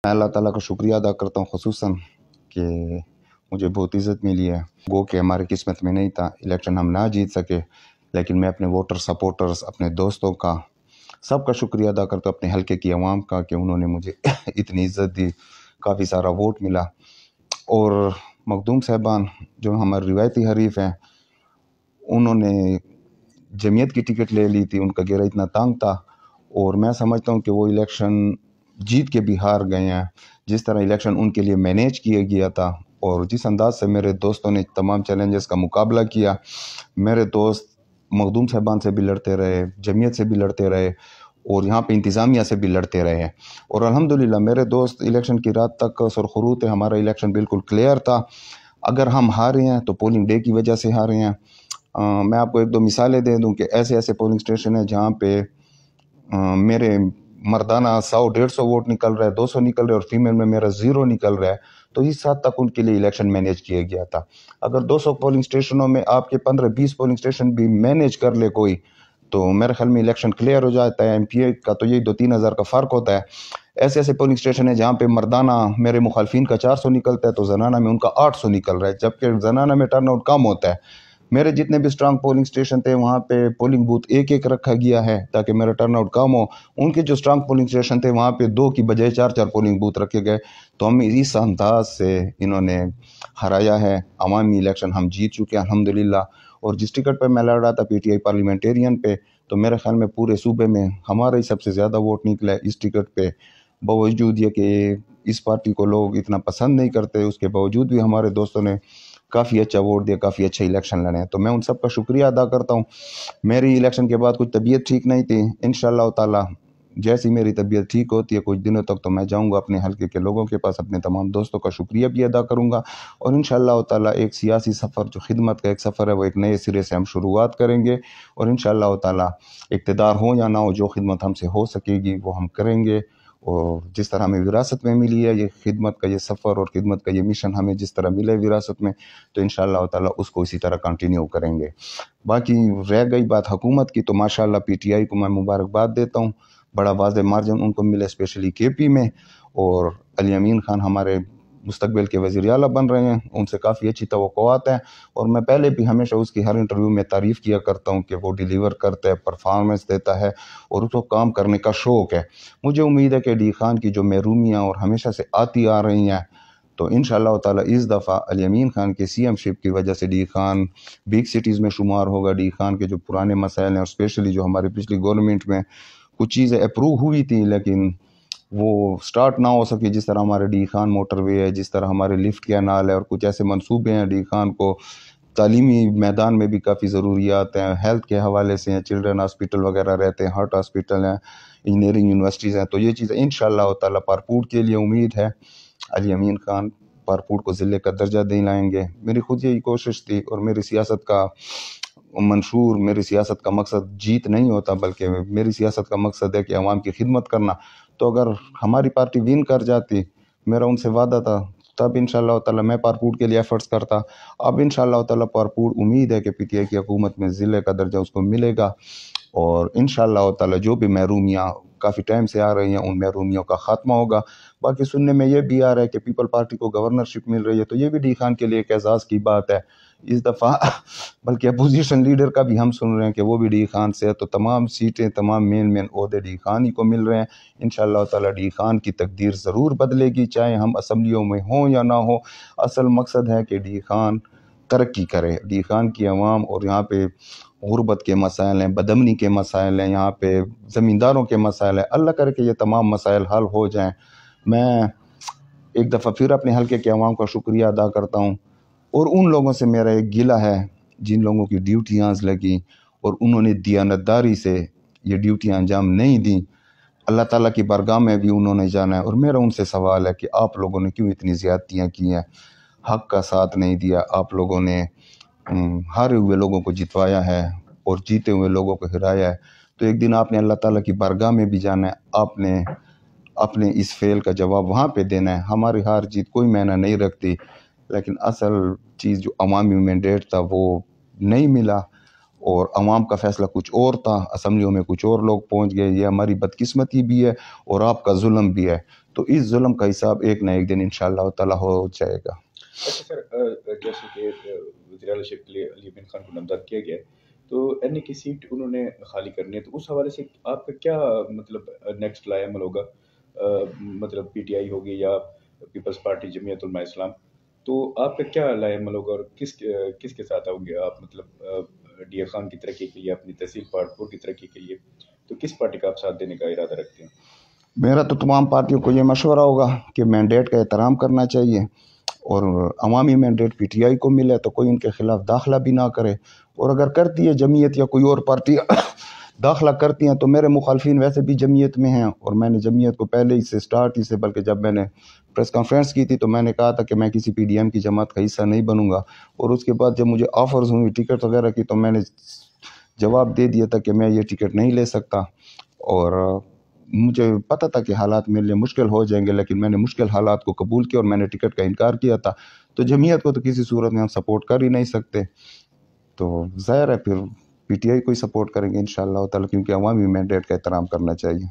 मैं अल्लाह ताला का शुक्रिया अदा करता हूँ ख़ुसूसन कि मुझे बहुत इज़्ज़त मिली है। गो कि हमारी किस्मत में नहीं था, इलेक्शन हम ना जीत सके, लेकिन मैं अपने वोटर सपोर्टर्स, अपने दोस्तों का, सबका शुक्रिया अदा करता हूँ, अपने हल्के की आवाम का कि उन्होंने मुझे इतनी इज़्ज़त दी, काफ़ी सारा वोट मिला। और मखदूम साहबान जो हमारे रिवायती हरीफ हैं, उन्होंने जमीयत की टिकट ले ली थी, उनका घेरा इतना तंग था और मैं समझता हूँ कि वो इलेक्शन जीत के भी हार गए हैं। जिस तरह इलेक्शन उनके लिए मैनेज किया गया था और जिस अंदाज से मेरे दोस्तों ने तमाम चैलेंजेस का मुकाबला किया, मेरे दोस्त मखदूम साहबान से भी लड़ते रहे, जमीयत से भी लड़ते रहे और यहाँ पे इंतज़ामिया से भी लड़ते रहे हैं। और अल्हम्दुलिल्लाह मेरे दोस्त इलेक्शन की रात तक सुरखरू थे, हमारा इलेक्शन बिल्कुल क्लियर था। अगर हम हारे हैं तो पोलिंग डे की वजह से हारे हैं। मैं आपको एक दो मिसालें दे दूं कि ऐसे ऐसे पोलिंग स्टेशन है जहाँ पे मेरे मर्दाना 100-150 वोट निकल रहा है, 200 निकल रहा है और फीमेल में मेरा 0 निकल रहा है। तो इस हद तक उनके लिए इलेक्शन मैनेज किया गया था। अगर 200 पोलिंग स्टेशनों में आपके 15-20 पोलिंग स्टेशन भी मैनेज कर ले कोई, तो मेरे ख्याल में इलेक्शन क्लियर हो जाता है। एमपीए का तो यही 2-3 हज़ार का फ़र्क होता है। ऐसे ऐसे पोलिंग स्टेशन है जहाँ पे मर्दाना मेरे मुखालफिन का 400 निकलता है तो जनाना में उनका 800 निकल रहा है, जबकि जनाना में टर्नआउट कम होता है। मेरे जितने भी स्ट्रांग पोलिंग स्टेशन थे वहाँ पे पोलिंग बूथ एक एक रखा गया है ताकि मेरा टर्नआउट कम हो। उनके जो स्ट्रांग पोलिंग स्टेशन थे वहाँ पे 2 की बजाय 4-4 पोलिंग बूथ रखे गए। तो हम इस अंदाज से इन्होंने हराया है। अवामी इलेक्शन हम जीत चुके हैं अल्हम्दुलिल्लाह। और जिस टिकट पर मैं लड़ रहा था पीटीआई पार्लियामेंटेरियन पे, तो मेरे ख्याल में पूरे सूबे में हमारा ही सबसे ज़्यादा वोट निकला है इस टिकट पे। बावजूद ये कि इस पार्टी को लोग इतना पसंद नहीं करते, उसके बावजूद भी हमारे दोस्तों ने काफ़ी अच्छा वोट दिया, काफ़ी अच्छा इलेक्शन लड़े हैं। तो मैं उन सब का शुक्रिया अदा करता हूँ। मेरी इलेक्शन के बाद कुछ तबीयत ठीक नहीं थी, इंशाअल्लाह ताला जैसी मेरी तबीयत ठीक होती है कुछ दिनों तक, तो मैं जाऊंगा अपने हल्के के लोगों के पास, अपने तमाम दोस्तों का शुक्रिया भी अदा करूंगा और इंशाअल्लाह ताला एक सियासी सफ़र, जो खिदमत का एक सफ़र है, वो एक नए सिरे से हम शुरुआत करेंगे और इंशाअल्लाह ताला इक़्तिदार हो या ना हो, जो खिदमत हमसे हो सकेगी वो हम करेंगे। और जिस तरह हमें विरासत में मिली है ये खिदमत का ये सफ़र और खिदमत का ये मिशन, हमें जिस तरह मिले विरासत में, तो इंशाअल्लाह ताला उसको इसी तरह कंटिन्यू करेंगे। बाकी रह गई बात हुकूमत की, तो माशाअल्लाह पीटीआई को मैं मुबारकबाद देता हूँ, बड़ा वाज़ेह मार्जिन उनको मिले स्पेशली केपी में। और अली अमीन खान हमारे मुस्तकबिल के वज़ीर आला बन रहे हैं, उनसे काफ़ी अच्छी तवक्कुआत हैं और मैं पहले भी हमेशा उसकी हर इंटरव्यू में तारीफ़ किया करता हूँ कि वो डिलीवर करता है, परफॉर्मेंस देता है और उसको काम करने का शौक़ है। मुझे उम्मीद है कि डी खान की जो महरूमियाँ और हमेशा से आती आ रही हैं, तो इंशाअल्लाह ताला इस दफ़ा अली अमीन खान के सीएमशिप की वजह से डी खान बिग सिटीज़ में शुमार होगा। डी खान के जो पुराने मसाइल हैं और स्पेशली जो हमारी पिछली गवर्नमेंट में कुछ चीज़ें अप्रूव हुई थी लेकिन वो स्टार्ट ना हो सकी, जिस तरह हमारे डी खान मोटरवे है, जिस तरह हमारे लिफ्ट कैनाल है और कुछ ऐसे मंसूबे हैं डी खान को तालीमी मैदान में भी काफ़ी ज़रूरियात हैं, हेल्थ के हवाले से हैं, चिल्ड्रन हॉस्पिटल वगैरह रहते हैं, हार्ट हॉस्पिटल हैं, इंजीनियरिंग यूनिवर्सिटीज़ हैं। तो ये चीज़ें इंशाअल्लाह ताला पारपूर के लिए उम्मीद है अली अमीन खान पारपूर को ज़िले का दर्जा दिलाएंगे। मेरी खुद यही कोशिश थी और मेरी सियासत का मंशूर, मेरी सियासत का मकसद जीत नहीं होता, बल्कि मेरी सियासत का मकसद है कि अवाम की खिदमत करना। तो अगर हमारी पार्टी विन कर जाती, मेरा उनसे वादा था, तब इंशाअल्लाह ताला मैं पारपूर के लिए एफर्ट्स करता। अब इंशाअल्लाह ताला पारपूर उम्मीद है कि पीटीआई की हुकूमत में ज़िले का दर्जा उसको मिलेगा और इंशाअल्लाह ताला जो भी महरूमियाँ काफ़ी टाइम से आ रही हैं उन महरूमियों का ख़ात्मा होगा। बाकी सुनने में ये भी आ रहा है कि पीपल पार्टी को गवर्नरशिप मिल रही है, तो ये भी डी खान के लिए एक एजाज़ की बात है इस दफ़ा। बल्कि अपोजिशन लीडर का भी हम सुन रहे हैं कि वो भी डी खान से है, तो तमाम सीटें, तमाम मेन ओहदे डी खान ही को मिल रहे हैं। इंशाअल्लाह ताला डी खान की तकदीर ज़रूर बदलेगी, चाहे हम असम्बलियों में हों या ना हो। असल मकसद है कि डी खान तरक्की करे, डी खान की आवाम, और यहाँ पे गुर्बत के मसाइल हैं, बदमनी के मसाइल हैं, यहाँ पे ज़मींदारों के मसाइल हैं, अल्लाह करे कि ये तमाम मसाइल हल हो जाएँ। मैं एक दफ़ा फिर अपने हल्के के अवाम का शुक्रिया अदा करता हूँ और उन लोगों से मेरा एक गिला है जिन लोगों की ड्यूटियाँ लगी और उन्होंने दियानतदारी से ये ड्यूटियाँ अंजाम नहीं दी। अल्लाह ताला की बारगाह में भी उन्होंने जाना है और मेरा उनसे सवाल है कि आप लोगों ने क्यों इतनी ज़्यादतियाँ की हैं, हक़ का साथ नहीं दिया, आप लोगों ने हारे हुए लोगों को जितवाया है और जीते हुए लोगों को हिराया है। तो एक दिन आपने अल्लाह ताला की बारगाह में भी जाना है, आपने अपने इस फेल का जवाब वहाँ पे देना है। हमारी हार जीत कोई मायना नहीं रखती, लेकिन असल चीज़ जो अवामी मैंडेट था वो नहीं मिला और अवाम का फ़ैसला कुछ और था, असम्बलियों में कुछ और लोग पहुँच गए। ये हमारी बदकिस्मती भी है और आपका जुल्म भी है। تو اس ظلم کا حساب ایک نہ ایک دن انشاءاللہ تعالی ہو جائے گا۔ اچھا سر، جیسے کہ وزیر اعلیٰ شیخ علی بن خان کو نامزد کیا گیا تو این اے کی سیٹ انہوں نے خالی کرنی ہے، تو اس حوالے سے آپ کا کیا مطلب نیکسٹ لائے عمل ہوگا؟ مطلب پی ٹی آئی ہوگی یا پیپلز پارٹی جمعیت علماء اسلام، تو آپ کا کیا لائے عمل ہوگا اور کس کے ساتھ آؤ گے آپ؟ مطلب ڈی اے خان کی ترقی کے لیے، اپنی تحصیل پاٹپور کی ترقی کے لیے، تو کس پارٹی کا آپ ساتھ دینے کا ارادہ رکھتے ہیں؟ میرا تو تمام پارٹیوں کو یہ مشورہ ہوگا کہ مینڈیٹ کا احترام کرنا چاہیے، اور عوامی مینڈیٹ پی ٹی آئی کو ملے تو کوئی ان کے خلاف داخلہ بھی نہ کرے، اور اگر کرتی ہے جمعیت یا کوئی اور پارٹی داخلہ کرتی ہیں تو میرے مخالفین ویسے بھی جمعیت میں ہیں، اور میں نے جمعیت کو پہلے ہی سے اسٹارٹ ہی سے، بلکہ جب میں نے پریس کانفرنس کی تھی تو میں نے کہا تھا کہ میں کسی پی ڈی ایم کی جماعت کا حصہ نہیں بنوں گا، اور اس کے بعد جب مجھے آفرز ہوئی ٹکٹ وغیرہ کی تو میں نے جواب دے دیا تھا کہ میں یہ ٹکٹ نہیں لے سکتا، اور مجھے پتہ تھا کہ حالات میرے لیے مشکل ہو جائیں گے، لیکن میں نے مشکل حالات کو قبول کیا اور میں نے ٹکٹ کا انکار کیا تھا۔ تو جمعیت کو تو کسی صورت میں ہم سپورٹ کر ہی نہیں سکتے، تو ظاہر ہے پھر پی ٹی آئی کو ہی سپورٹ کریں گے انشاءاللہ تعالی، کیونکہ عوامی مینڈیٹ کا احترام کرنا چاہیے۔